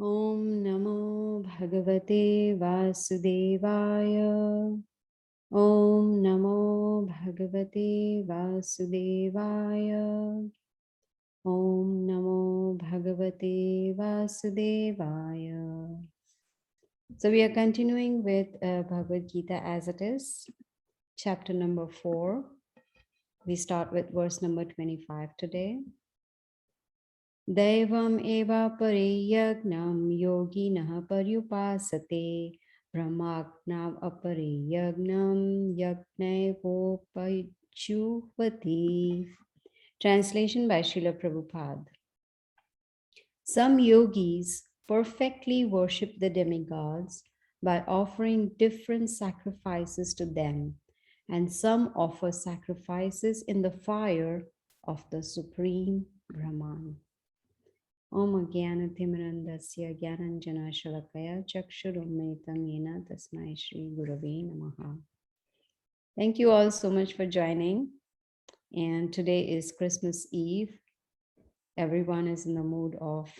Om Namo Bhagavate Vasudevaya. Om Namo Bhagavate Vasudevaya. Om Namo Bhagavate Vasudevaya. So we are continuing with Bhagavad Gita as it is, chapter number 4. We start with verse number 25 today. Devam eva pariyagnam yoginah paryupasate brahmagnam apariyagnam yajnavopachuvati. Translation by Srila Prabhupada. Some yogis perfectly worship the demigods by offering different sacrifices to them, and some offer sacrifices in the fire of the Supreme Brahman. Om Jnana Timirandasya Jnananjana Shalakaya Chakshurumritam Yena Tasmai Shri Gurave Namaha. Thank you all so much for joining. And today is Christmas Eve. Everyone is in the mood of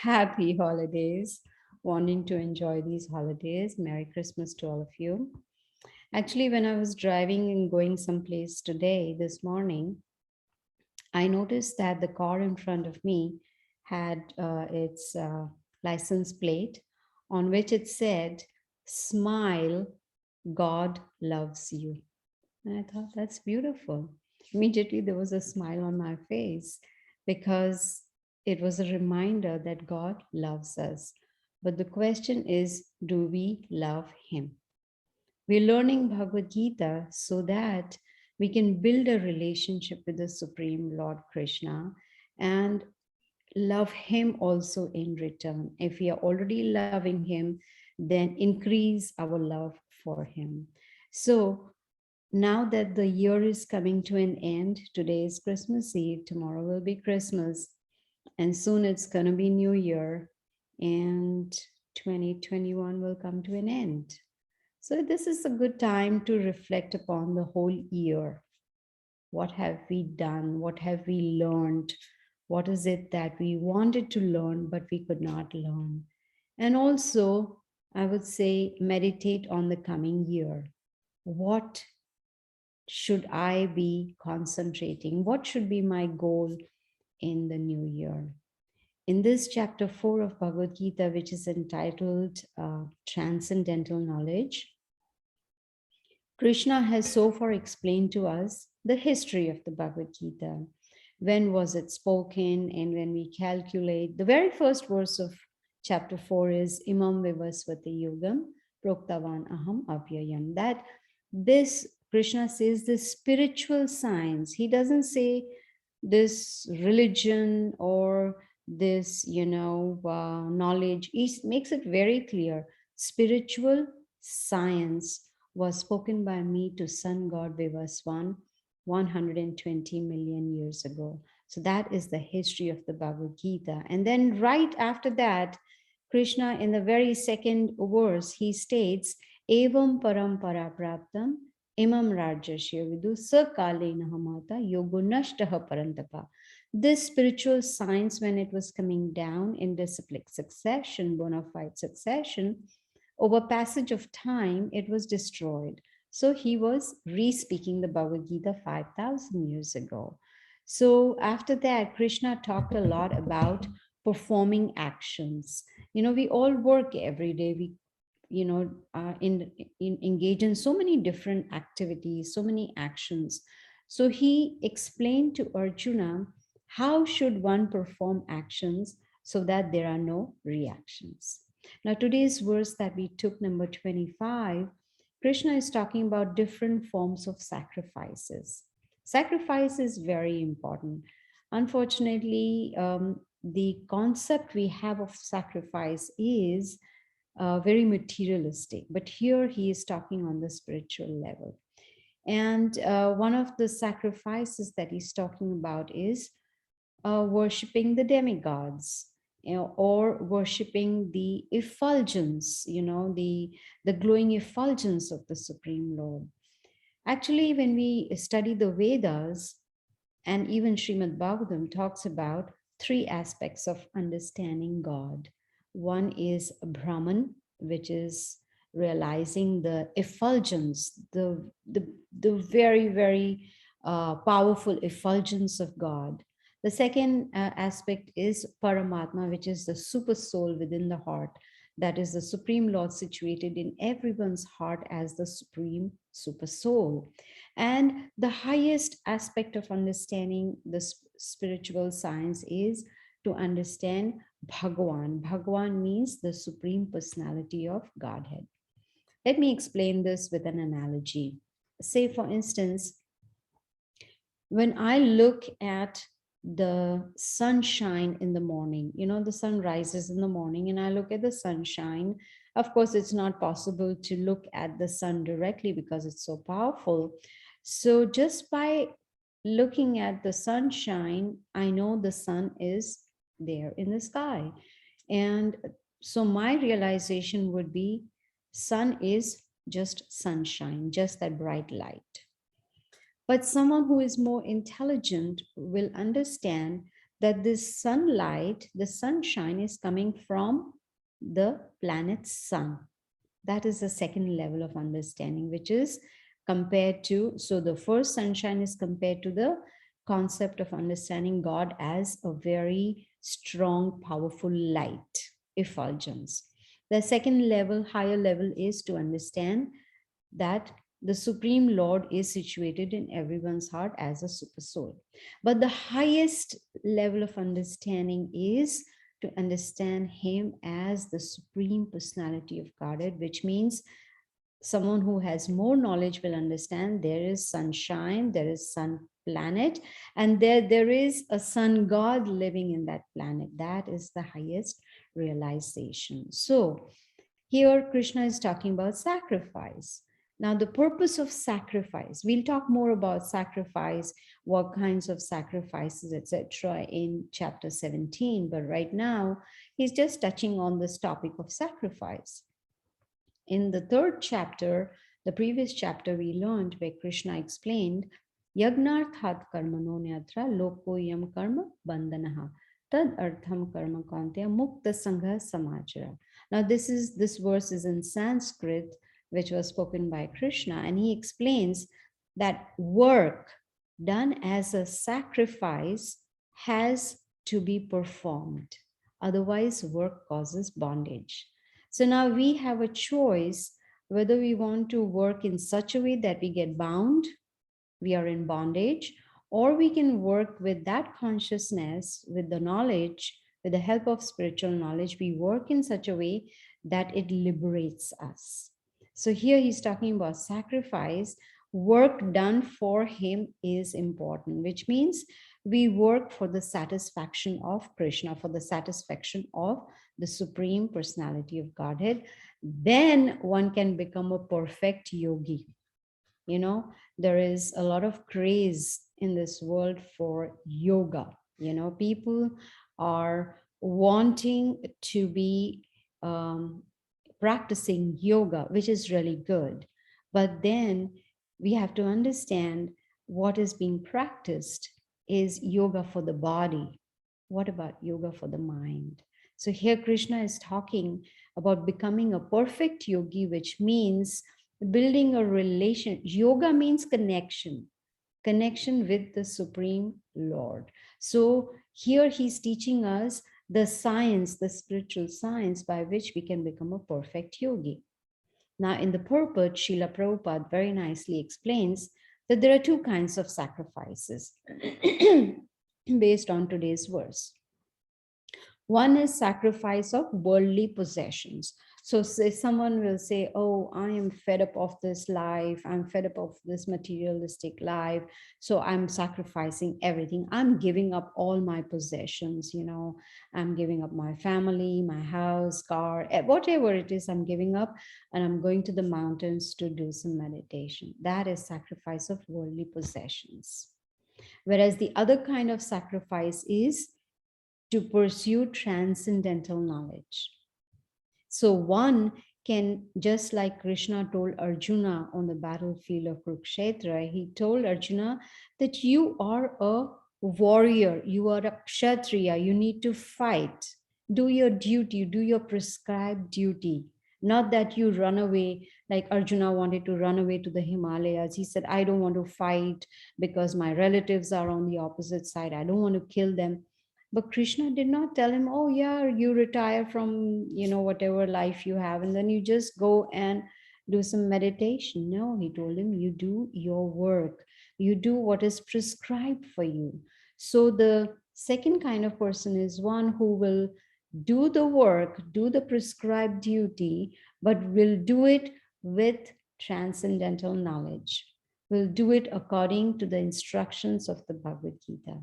happy holidays, wanting to enjoy these holidays. Merry Christmas to all of you. Actually, when I was driving and going someplace today, this morning, I noticed that the car in front of me had its license plate on which it said, "Smile, God loves you." And I thought, that's beautiful. Immediately there was a smile on my face because it was a reminder that God loves us. But the question is, do we love Him? We're learning Bhagavad Gita so that we can build a relationship with the Supreme Lord Krishna and love Him also in return. If we are already loving Him, then increase our love for Him. So now that the year is coming to an end, today is Christmas Eve, tomorrow will be Christmas, and soon it's going to be New Year, and 2021 will come to an end. So this is a good time to reflect upon the whole year. What have we done? What have we learned? What is it that we wanted to learn, but we could not learn? And also, I would say, meditate on the coming year. What should I be concentrating? What should be my goal in the new year? In this chapter 4 of Bhagavad Gita, which is entitled Transcendental Knowledge, Krishna has so far explained to us the history of the Bhagavad Gita. When was it spoken? And when we calculate, the very first verse of chapter 4 is Imam Vivasvati Yogam Proktavan Aham Apyayam. That this, Krishna says, this spiritual science. He doesn't say this religion or this, knowledge. He makes it very clear. Spiritual science was spoken by me to sun god Vivaswan 120 million years ago. So that is the history of the Bhagavad Gita. And then right after that, Krishna in the very second verse, he states, Evam parampara praptam imam rajasya vidu sakalena hamata yogo nashtaha parantapa. This spiritual science, when it was coming down in disciplic succession, bona fide succession, over passage of time, it was destroyed. So he was re-speaking the Bhagavad Gita 5,000 years ago. So after that, Krishna talked a lot about performing actions. We all work every day. We, engage in so many different activities, so many actions. So he explained to Arjuna, how should one perform actions so that there are no reactions? Now, today's verse that we took, number 25, Krishna is talking about different forms of sacrifices. Sacrifice is very important. Unfortunately, the concept we have of sacrifice is very materialistic, but here he is talking on the spiritual level. And one of the sacrifices that he's talking about is worshipping the demigods, or worshipping the effulgence, the glowing effulgence of the Supreme Lord. Actually, when we study the Vedas, and even Srimad Bhagavatam talks about three aspects of understanding God. One is Brahman, which is realizing the effulgence, the very, very powerful effulgence of God. The second aspect is Paramatma, which is the super soul within the heart. That is the Supreme Lord situated in everyone's heart as the Supreme Super Soul. And the highest aspect of understanding the spiritual science is to understand Bhagavan. Bhagavan means the Supreme Personality of Godhead. Let me explain this with an analogy. Say, for instance, when I look at the sunshine in the morning, the sun rises in the morning, and I look at the sunshine. Of course, it's not possible to look at the sun directly because it's so powerful. So, just by looking at the sunshine, I know the sun is there in the sky. And so, my realization would be sun is just sunshine, just that bright light. But someone who is more intelligent will understand that this sunlight, the sunshine, is coming from the planet's sun. That is the second level of understanding, which is compared to, so the first sunshine is compared to the concept of understanding God as a very strong, powerful light, effulgence. The second level, higher level, is to understand that the Supreme Lord is situated in everyone's heart as a super soul. But the highest level of understanding is to understand Him as the Supreme Personality of Godhead, which means someone who has more knowledge will understand there is sunshine, there is sun planet, and there is a sun god living in that planet. That is the highest realization. So here Krishna is talking about sacrifice. Now, the purpose of sacrifice, we'll talk more about sacrifice, what kinds of sacrifices, etc., in chapter 17. But right now, he's just touching on this topic of sacrifice. In the third chapter, the previous chapter, we learned where Krishna explained, Yagnarthat karmano nyatra lokoyam karma bandhanaha tad artham karma kantya mukta sangha samachara. Now, this verse is in Sanskrit, which was spoken by Krishna, and he explains that work done as a sacrifice has to be performed. Otherwise, work causes bondage. So now we have a choice whether we want to work in such a way that we get bound, we are in bondage, or we can work with that consciousness, with the knowledge, with the help of spiritual knowledge, we work in such a way that it liberates us. So here he's talking about sacrifice. Work done for him is important, which means we work for the satisfaction of Krishna, for the satisfaction of the Supreme Personality of Godhead. Then one can become a perfect yogi. There is a lot of craze in this world for yoga. People are wanting to be practicing yoga, which is really good. But then we have to understand what is being practiced is yoga for the body. What about yoga for the mind? So here Krishna is talking about becoming a perfect yogi, which means building a relation. Yoga means connection with the Supreme Lord. So here he's teaching us the science, the spiritual science by which we can become a perfect yogi. Now, in the purport, Srila Prabhupada very nicely explains that there are two kinds of sacrifices based on today's verse. One is sacrifice of worldly possessions. So say someone will say, oh, I am fed up of this life. I'm fed up of this materialistic life. So I'm sacrificing everything. I'm giving up all my possessions. I'm giving up my family, my house, car, whatever it is, I'm giving up, and I'm going to the mountains to do some meditation. That is sacrifice of worldly possessions. Whereas the other kind of sacrifice is to pursue transcendental knowledge. So one can, just like Krishna told Arjuna on the battlefield of Kurukshetra, he told Arjuna that you are a warrior, you are a kshatriya, you need to fight. Do your duty, do your prescribed duty. Not that you run away, like Arjuna wanted to run away to the Himalayas. He said, I don't want to fight because my relatives are on the opposite side. I don't want to kill them. But Krishna did not tell him, oh, yeah, you retire from, whatever life you have, and then you just go and do some meditation. No, he told him, you do your work, you do what is prescribed for you. So the second kind of person is one who will do the work, do the prescribed duty, but will do it with transcendental knowledge, will do it according to the instructions of the Bhagavad Gita.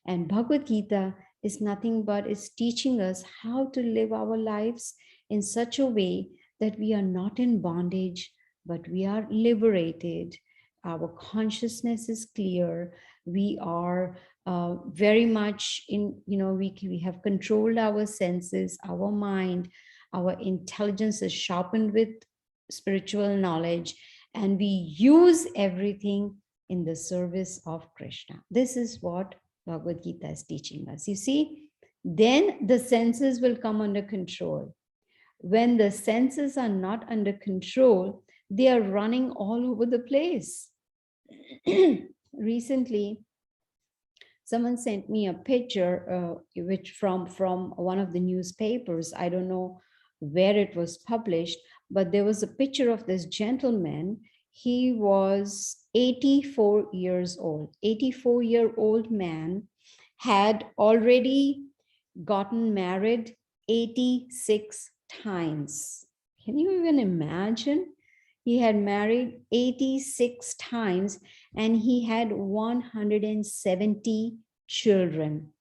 And Bhagavad Gita is nothing but is teaching us how to live our lives in such a way that we are not in bondage, but we are liberated. Our consciousness is clear. We are very much in, we have controlled our senses, our mind, our intelligence is sharpened with spiritual knowledge, and we use everything in the service of Krishna. This is what Bhagavad Gita is teaching us. You see, then the senses will come under control. When the senses are not under control, they are running all over the place. Recently, someone sent me a picture which from one of the newspapers. I don't know where it was published, but there was a picture of this gentleman. He was 84 years old. 84-year-old man had already gotten married 86 times. Can you even imagine? He had married 86 times and he had 170 children.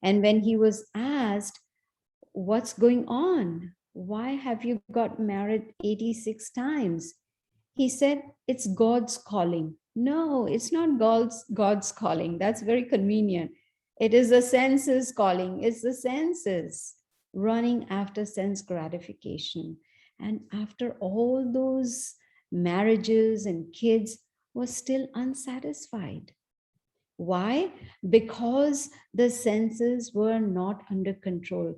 And when he was asked, what's going on? Why have you got married 86 times? He said, it's God's calling. No, it's not God's calling. That's very convenient. It is the senses calling. It's the senses running after sense gratification. And after all those marriages and kids, was still unsatisfied. Why? Because the senses were not under control.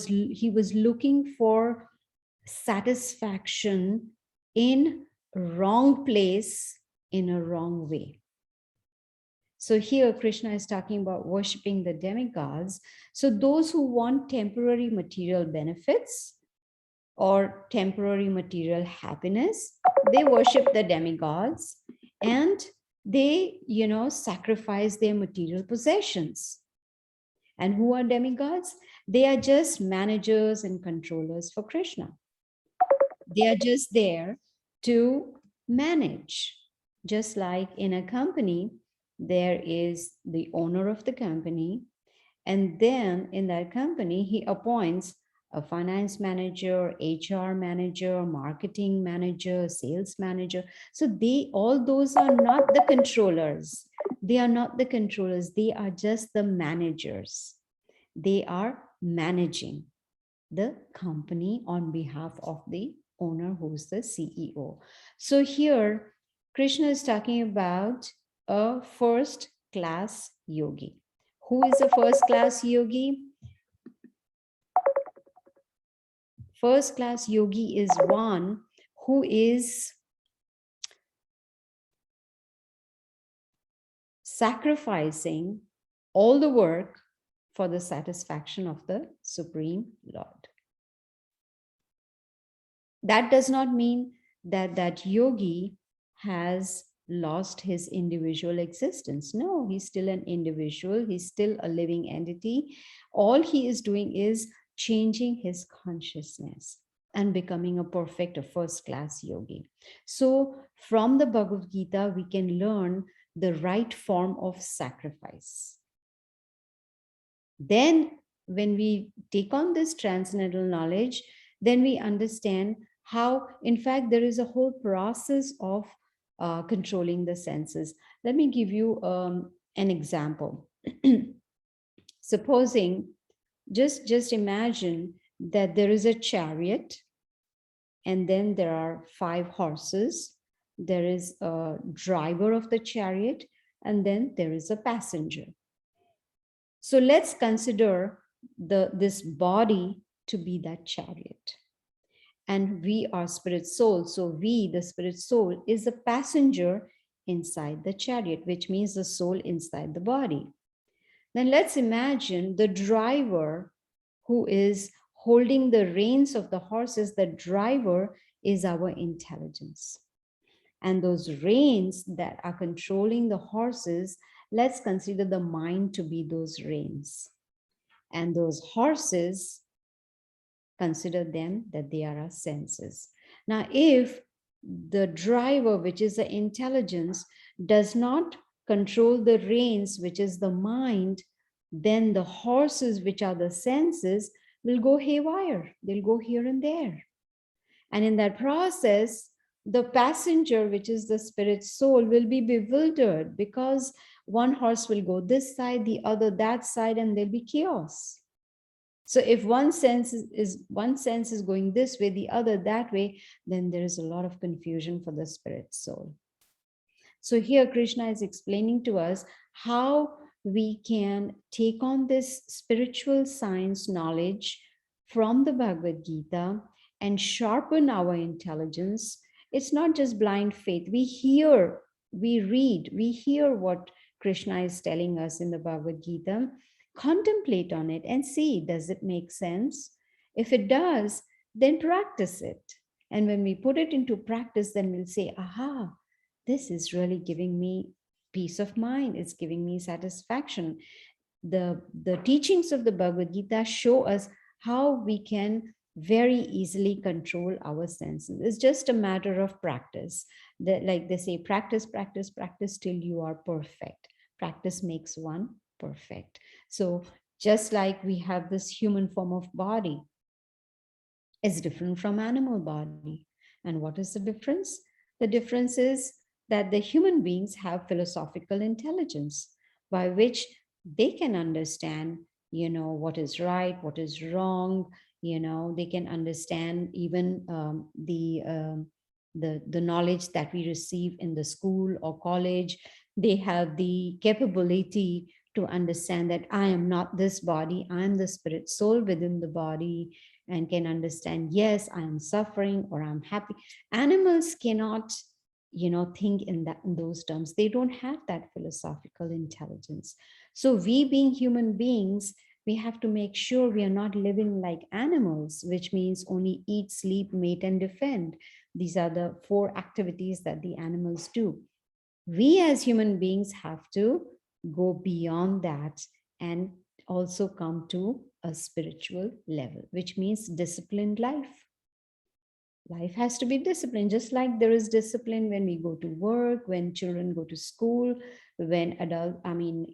He was looking for satisfaction in wrong place, in a wrong way. So here Krishna is talking about worshiping the demigods. So those who want temporary material benefits or temporary material happiness, they worship the demigods and they, sacrifice their material possessions. And who are demigods? They are just managers and controllers for Krishna. They are just there to manage. Just like in a company, there is the owner of the company, and then in that company, he appoints a finance manager, HR manager, marketing manager, sales manager. So all those are not the controllers. They are not the controllers. They are just the managers. They are managing the company on behalf of the owner, who's the CEO. So here, Krishna is talking about a first class yogi. Who is a first class yogi? First class yogi is one who is sacrificing all the work for the satisfaction of the Supreme Lord. That does not mean that that yogi has lost his individual existence. No, he's still an individual. He's still a living entity. All he is doing is changing his consciousness and becoming a perfect, a first-class yogi. So from the Bhagavad Gita, we can learn the right form of sacrifice. Then when we take on this transcendental knowledge, then we understand how, in fact, there is a whole process of controlling the senses. Let me give you an example. Supposing, just imagine that there is a chariot and then there are 5 horses. There is a driver of the chariot and then there is a passenger. So let's consider this body to be that chariot. And we are spirit soul. So we, the spirit soul, is a passenger inside the chariot, which means the soul inside the body. Then let's imagine the driver who is holding the reins of the horses. The driver is our intelligence. And those reins that are controlling the horses, let's consider the mind to be those reins. And those horses, consider them that they are our senses. Now, if the driver, which is the intelligence, does not control the reins, which is the mind, then the horses, which are the senses, will go haywire. They'll go here and there. And in that process, the passenger, which is the spirit soul, will be bewildered because one horse will go this side, the other that side, and there'll be chaos. So if one sense is going this way, the other that way, then there is a lot of confusion for the spirit soul. So here Krishna is explaining to us how we can take on this spiritual science knowledge from the Bhagavad Gita and sharpen our intelligence. It's not just blind faith. We hear, we read, we hear what Krishna is telling us in the Bhagavad Gita. Contemplate on it and see, does it make sense? If it does, then practice it. And when we put it into practice, then we'll say, aha, this is really giving me peace of mind. It's giving me satisfaction. The teachings of the Bhagavad Gita show us how we can very easily control our senses. It's just a matter of practice. Like they say, practice, practice, practice till you are perfect. Practice makes one perfect. So just like we have this human form of body, it's different from animal body. And what is the difference? The difference is that the human beings have philosophical intelligence by which they can understand, what is right, what is wrong. They can understand even the knowledge that we receive in the school or college. They have the capability to understand that I am not this body, I am the spirit soul within the body, and can understand, yes, I am suffering or I'm happy. Animals cannot, think in those terms. They don't have that philosophical intelligence. So we, being human beings, we have to make sure we are not living like animals, which means only eat, sleep, mate, and defend. These are the 4 activities that the animals do. We as human beings have to go beyond that and also come to a spiritual level, which means disciplined life. Life has to be disciplined, just like there is discipline when we go to work, when children go to school, when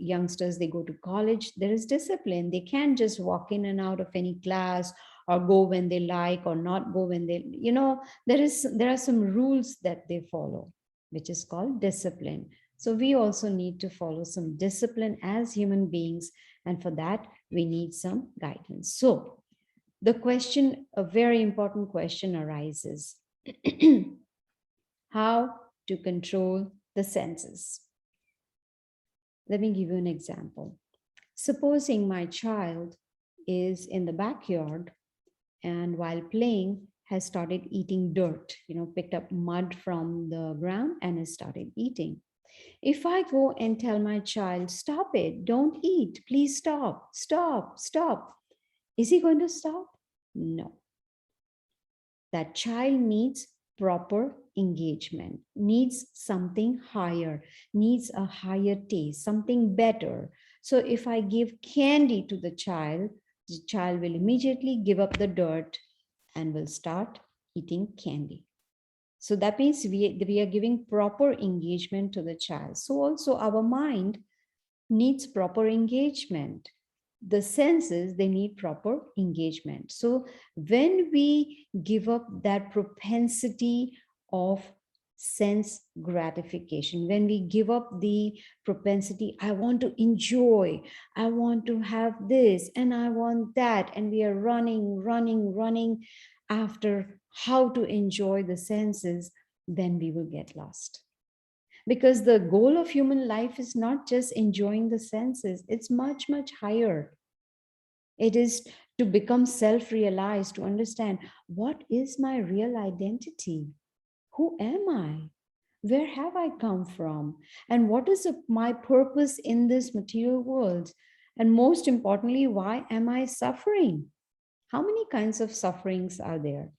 youngsters, they go to college. There is discipline. They can't just walk in and out of any class or go when they like or not go when they, there are some rules that they follow, which is called discipline. So we also need to follow some discipline as human beings. And for that, we need some guidance. So the question, a very important question arises. How to control the senses? Let me give you an example. Supposing my child is in the backyard and while playing has started eating dirt, picked up mud from the ground and has started eating. If I go and tell my child, stop it, don't eat, please stop, stop, stop, is he going to stop? No. That child needs proper engagement, needs something higher, needs a higher taste, something better. So if I give candy to the child will immediately give up the dirt and will start eating candy. So that means we are giving proper engagement to the child. So also our mind needs proper engagement. The senses, they need proper engagement. So when we give up that propensity of sense gratification, when we give up the propensity, I want to enjoy, I want to have this and I want that, and we are running after how to enjoy the senses, then we will get lost. Because the goal of human life is not just enjoying the senses, it's much, much higher. It is to become self-realized, to understand what is my real identity? Who am I? Where have I come from? And what is my purpose in this material world? And most importantly, why am I suffering? How many kinds of sufferings are there?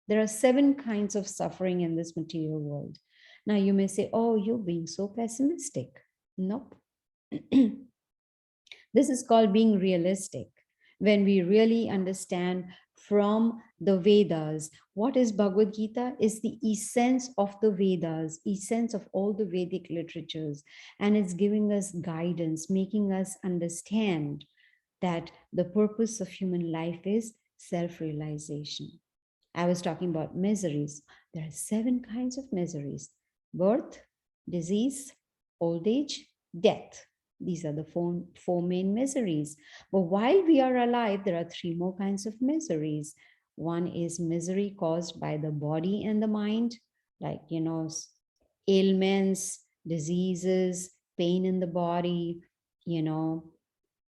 There are 7 kinds of suffering in this material world. Now you may say, oh, you're being so pessimistic. Nope. This is called being realistic. When we really understand from the Vedas, what is Bhagavad Gita is the essence of the Vedas, essence of all the Vedic literatures. And it's giving us guidance, making us understand that the purpose of human life is self-realization. I was talking about miseries. There are 7 kinds of miseries: birth, disease, old age, death. These are the four main miseries. But while we are alive, there are 3 more kinds of miseries. One is misery caused by the body and the mind, like, ailments, diseases, pain in the body, you know,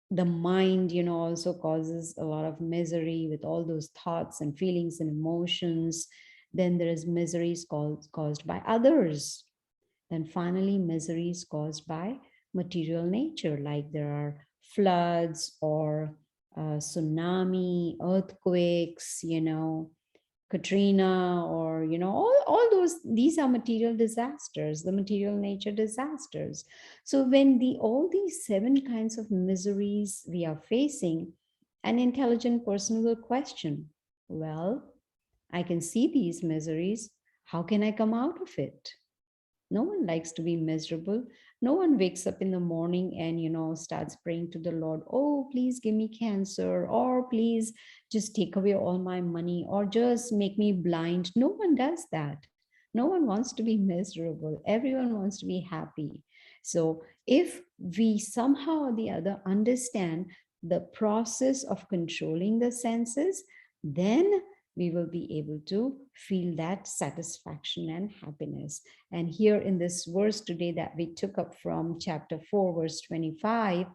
the mind, also causes a lot of misery with all those thoughts and feelings and emotions. Then there is miseries caused by others. Then finally, miseries caused by material nature, like there are floods or tsunami, earthquakes, Katrina, or all those. These are material disasters, the material nature disasters. So when all these 7 kinds of miseries we are facing, an intelligent person will question, well, I can see these miseries, how can I come out of it? No one likes to be miserable. No one wakes up in the morning and starts praying to the Lord, oh, please give me cancer, or please just take away all my money, or just make me blind. No one does that. No one wants to be miserable. Everyone wants to be happy. So if we somehow or the other understand the process of controlling the senses, then we will be able to feel that satisfaction and happiness. And here in this verse today that we took up from chapter 4, verse 25,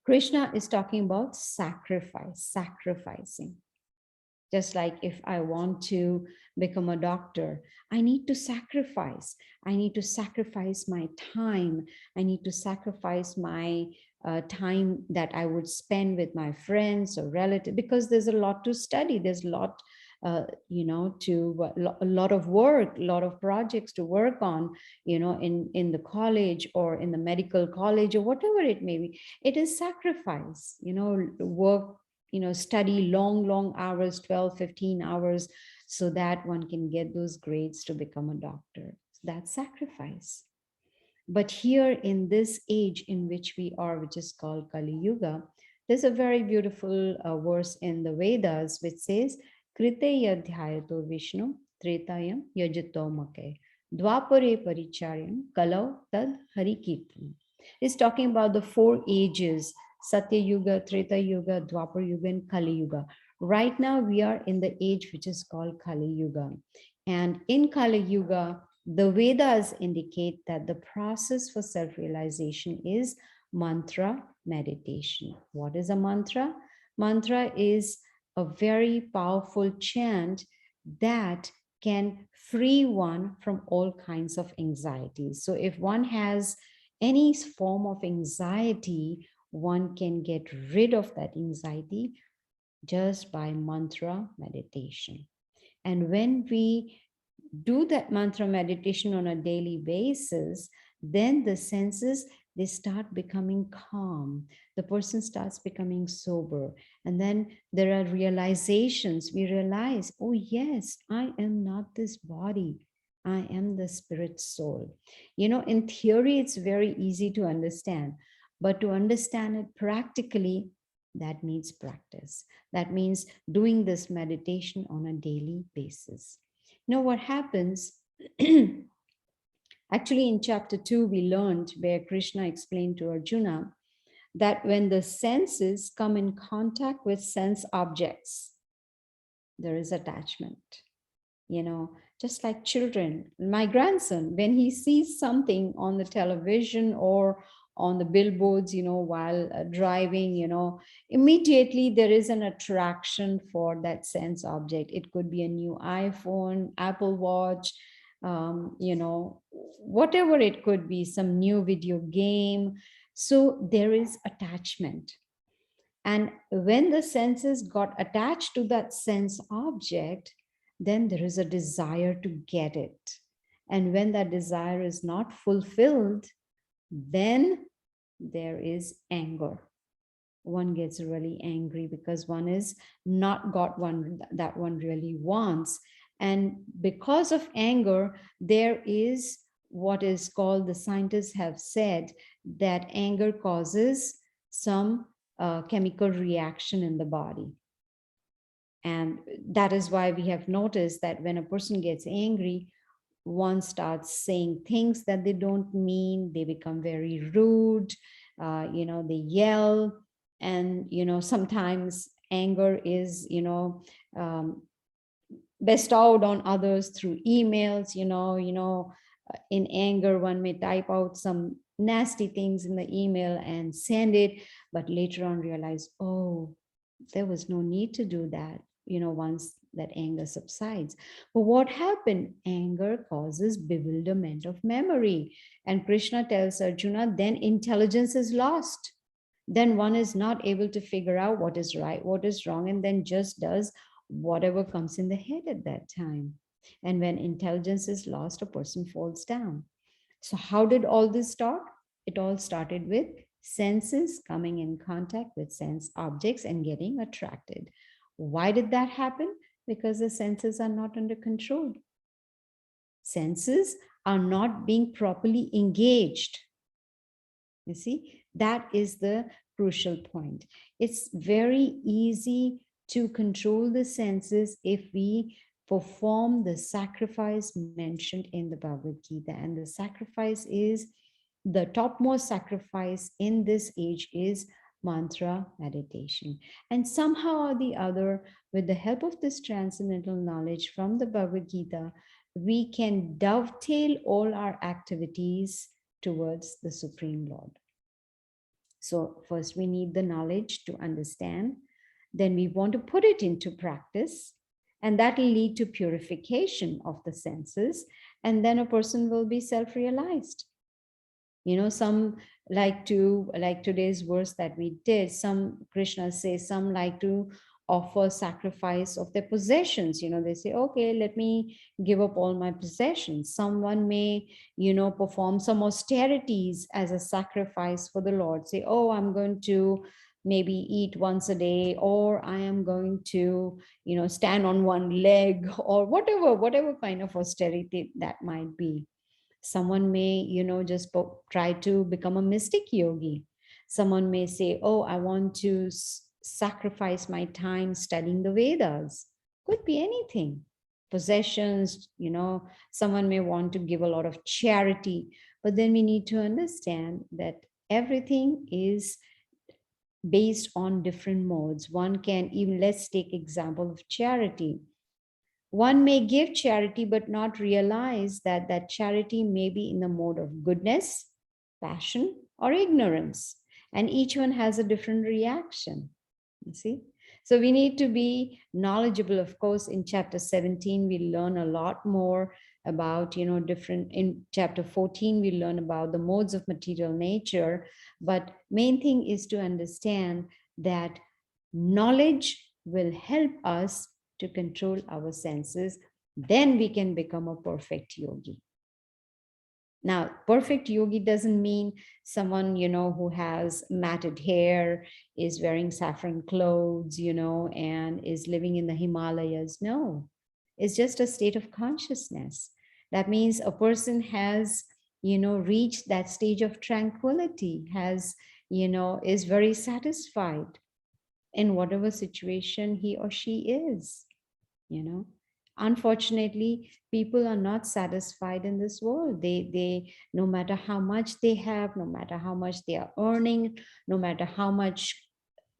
Krishna is talking about sacrificing. Just like if I want to become a doctor, I need to sacrifice. I need to sacrifice my time. I need to sacrifice my time that I would spend with my friends or relatives, because there's a lot to study. There's a lot, a lot of work, a lot of projects to work on, in the college or in the medical college or whatever it may be. It is sacrifice, work, study long hours, 12, 15 hours, so that one can get those grades to become a doctor. That's sacrifice. But here in this age in which we are, which is called Kali Yuga, there's a very beautiful verse in the Vedas which says, Krite yadhyayato Vishnu tretayam yajito make dwapare paricharyam kalau tad harikirtan. It's talking about the 4 ages: Satya Yuga, Treta Yuga, Dwapar Yuga, and Kali Yuga. Right now, we are in the age which is called Kali Yuga. And in Kali Yuga, the Vedas indicate that the process for self-realization is mantra meditation. What is a mantra? Mantra is a very powerful chant that can free one from all kinds of anxieties. So if one has any form of anxiety, one can get rid of that anxiety just by mantra meditation. And when we do that mantra meditation on a daily basis, then the senses, they start becoming calm. The person starts becoming sober. And then there are realizations. We realize, oh yes, I am not this body. I am the spirit soul. In theory, it's very easy to understand, but to understand it practically, that needs practice. That means doing this meditation on a daily basis. What happens? Actually, in chapter 2, we learned where Krishna explained to Arjuna that when the senses come in contact with sense objects, there is attachment. Just like children. My grandson, when he sees something on the television or on the billboards, while driving, immediately there is an attraction for that sense object. It could be a new iPhone, Apple Watch, whatever it could be, some new video game. So there is attachment. And when the senses got attached to that sense object, then there is a desire to get it. And when that desire is not fulfilled, then there is anger. One gets really angry because one is not got one that one really wants. And because of anger, there is what is called, the scientists have said that anger causes some chemical reaction in the body. And that is why we have noticed that when a person gets angry, one starts saying things that they don't mean, they become very rude, they yell, and sometimes anger is bestowed on others through emails. In anger one may type out some nasty things in the email and send it, but later on realize, oh, there was no need to do that, once that anger subsides. But what happened? Anger causes bewilderment of memory. And Krishna tells Arjuna, then intelligence is lost. Then one is not able to figure out what is right, what is wrong, and then just does whatever comes in the head at that time. And when intelligence is lost, a person falls down. So, how did all this start? It all started with senses coming in contact with sense objects and getting attracted. Why did that happen? Because the senses are not under control. Senses are not being properly engaged. You see, that is the crucial point. It's very easy to control the senses if we perform the sacrifice mentioned in the Bhagavad Gita. And the sacrifice is, the topmost sacrifice in this age is mantra meditation. And somehow or the other, with the help of this transcendental knowledge from the Bhagavad Gita, we can dovetail all our activities towards the Supreme Lord. So first we need the knowledge to understand. Then we want to put it into practice, and that will lead to purification of the senses. And then a person will be self-realized. Some like today's verse that we did, some Krishna says, some like to offer sacrifice of their possessions. They say, okay, let me give up all my possessions. Someone may, perform some austerities as a sacrifice for the Lord. Say, oh, I'm going to maybe eat once a day, or I am going to, stand on one leg, or whatever kind of austerity that might be. Someone may, just try to become a mystic yogi. Someone may say, oh, I want to sacrifice my time studying the Vedas. Could be anything. Possessions, someone may want to give a lot of charity. But then we need to understand that everything is based on different modes. One can even, let's take example of charity. One may give charity but not realize that that charity may be in the mode of goodness, passion, or ignorance. And each one has a different reaction. You see? So we need to be knowledgeable. Of course, in chapter 17, we learn a lot more about, different, in chapter 14, we learn about the modes of material nature. But main thing is to understand that knowledge will help us to control our senses. Then we can become a perfect yogi. Now, perfect yogi doesn't mean someone, who has matted hair, is wearing saffron clothes, and is living in the Himalayas. No, it's just a state of consciousness. That means a person has, reached that stage of tranquility, has, is very satisfied in whatever situation he or she is. Unfortunately, people are not satisfied in this world. They no matter how much they have, no matter how much they are earning, no matter how much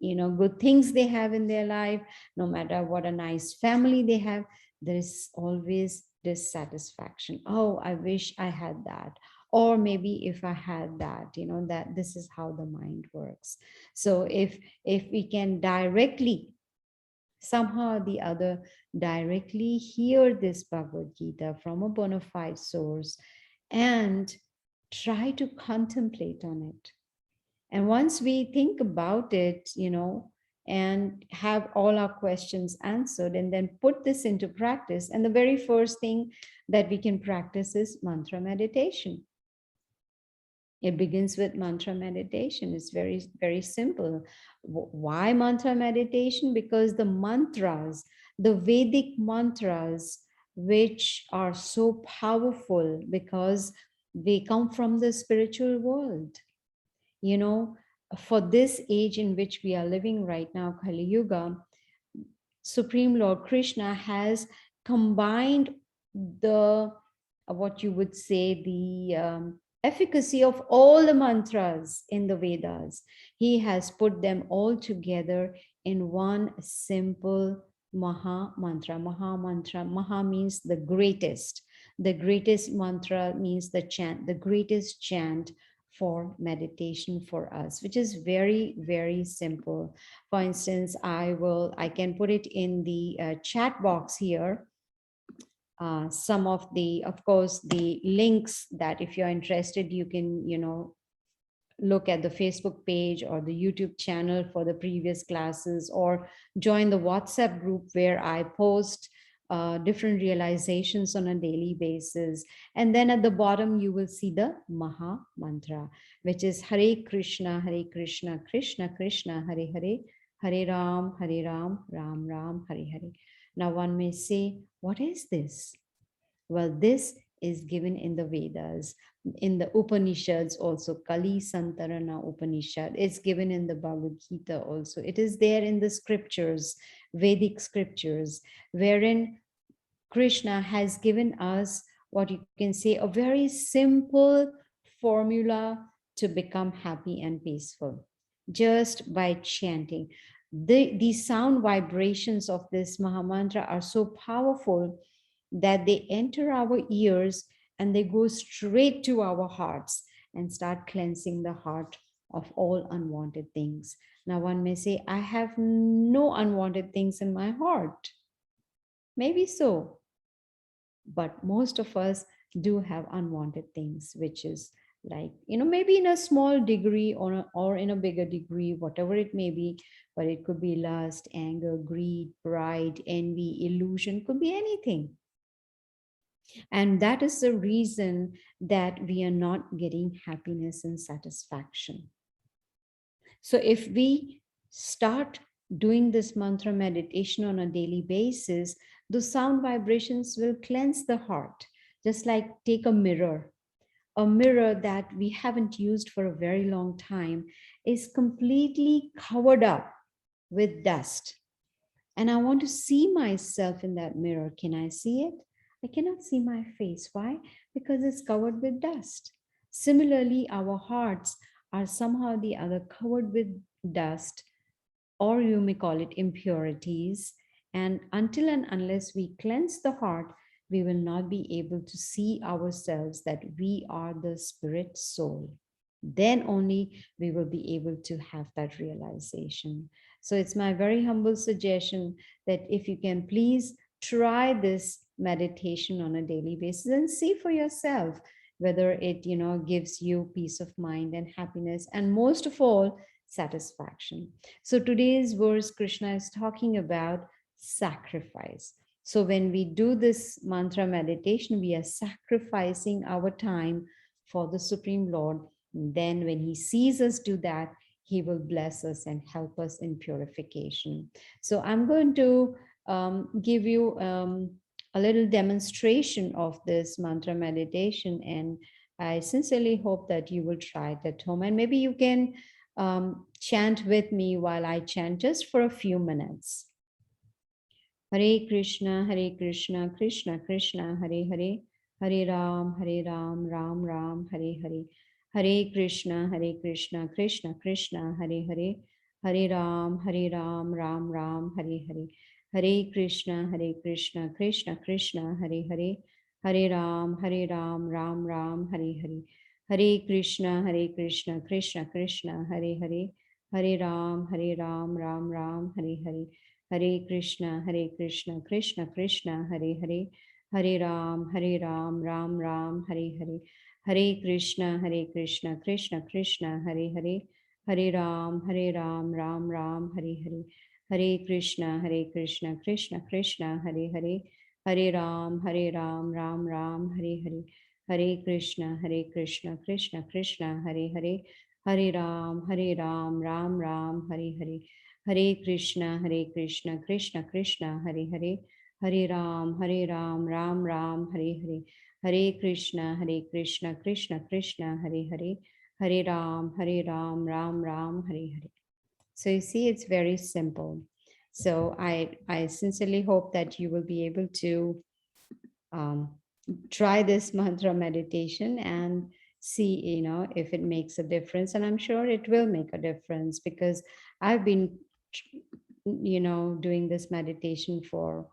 good things they have in their life, no matter what a nice family they have, there is always dissatisfaction. Oh, I wish I had that. Or maybe if I had that, that this is how the mind works. So if we can directly, somehow or the other, directly hear this Bhagavad Gita from a bona fide source and try to contemplate on it. And once we think about it, and have all our questions answered, and then put this into practice, and the very first thing that we can practice is mantra meditation. It begins with mantra meditation. It's very, very simple. Why mantra meditation? Because the mantras, the Vedic mantras, which are so powerful because they come from the spiritual world. For this age in which we are living right now, Kali Yuga, Supreme Lord Krishna has combined the, what you would say, the efficacy of all the mantras in the Vedas. He has put them all together in one simple Maha mantra. Maha mantra, Maha means the greatest. The greatest mantra means the chant, the greatest chant for meditation for us, which is very, very simple. For instance, I can put it in the chat box here. Some of the, of course, the links that if you're interested, you can, look at the Facebook page or the YouTube channel for the previous classes, or join the WhatsApp group where I post different realizations on a daily basis. And then at the bottom, you will see the Maha Mantra, which is Hare Krishna, Krishna Krishna, Hare Hare, Hare Ram, Ram Ram, Hare Hare. Now one may say, what is this? Well, this is given in the Vedas, in the Upanishads also. Kali Santarana Upanishad. It's given in the Bhagavad Gita also. It is there in the scriptures, Vedic scriptures, wherein Krishna has given us what you can say a very simple formula to become happy and peaceful just by chanting. The sound vibrations of this Mahamantra are so powerful that they enter our ears and they go straight to our hearts and start cleansing the heart of all unwanted things. Now, one may say, I have no unwanted things in my heart. Maybe so. But most of us do have unwanted things, which is like, maybe in a small degree or in a bigger degree, whatever it may be, but it could be lust, anger, greed, pride, envy, illusion, could be anything. And that is the reason that we are not getting happiness and satisfaction. So if we start doing this mantra meditation on a daily basis, the sound vibrations will cleanse the heart. Just like take a mirror that we haven't used for a very long time is completely covered up with dust. And I want to see myself in that mirror. Can I see it? I cannot see my face. Why? Because it's covered with dust. Similarly, our hearts are somehow or the other covered with dust, or you may call it impurities. And until and unless we cleanse the heart, we will not be able to see ourselves that we are the spirit soul. Then only we will be able to have that realization. So it's my very humble suggestion that if you can please try this meditation on a daily basis and see for yourself whether it gives you peace of mind and happiness, and most of all, satisfaction. So today's verse, Krishna is talking about sacrifice. So when we do this mantra meditation, we are sacrificing our time for the Supreme Lord. And then when he sees us do that, he will bless us and help us in purification. So I'm going to give you a little demonstration of this mantra meditation, and I sincerely hope that you will try it at home, and maybe you can chant with me while I chant just for a few minutes. Hare Krishna, Krishna Krishna, Hare Hare, Hare Ram, Ram Ram, Hare Hare. Hare Krishna, Krishna Krishna, Hare Hare, Hare Ram, Ram Ram, Hare Hare. Hare Krishna, Krishna Krishna, Hare Hare, Hare Ram, Ram Ram, Hare Hare. Hare Krishna, Krishna Krishna, Hare Hare. Hare Ram, Ram Ram, Hare Hare. Hare Krishna, Krishna Krishna, Hare Hare. Hare Ram, Ram Ram, Hare Hare. Hare Krishna, Krishna Krishna, Hare Hare. Hare Ram, Ram Ram, Hare Hare. Hare Krishna, Krishna Krishna, Hare Hare. Hare Ram, Ram Ram, Hare Hare. Hare Krishna, Krishna Krishna, Hare Hare. Hare Ram, Ram Ram, Hare Hare. Hare Krishna, Krishna Krishna, Hare Hare. Hare Ram, Ram Ram, Hare Hare. Hare Krishna, Krishna Krishna, Hare Hare. Hare Ram, Ram Ram, Hare Hare. So you see, it's very simple. So I sincerely hope that you will be able to um, try this mantra meditation and see, if it makes a difference. And I'm sure it will make a difference, because I've been, doing this meditation for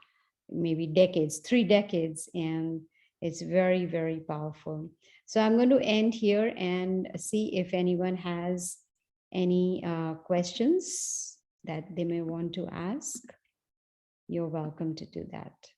maybe decades, 3 decades, and it's very, very powerful. So I'm going to end here and see if anyone has any questions that they may want to ask. You're welcome to do that.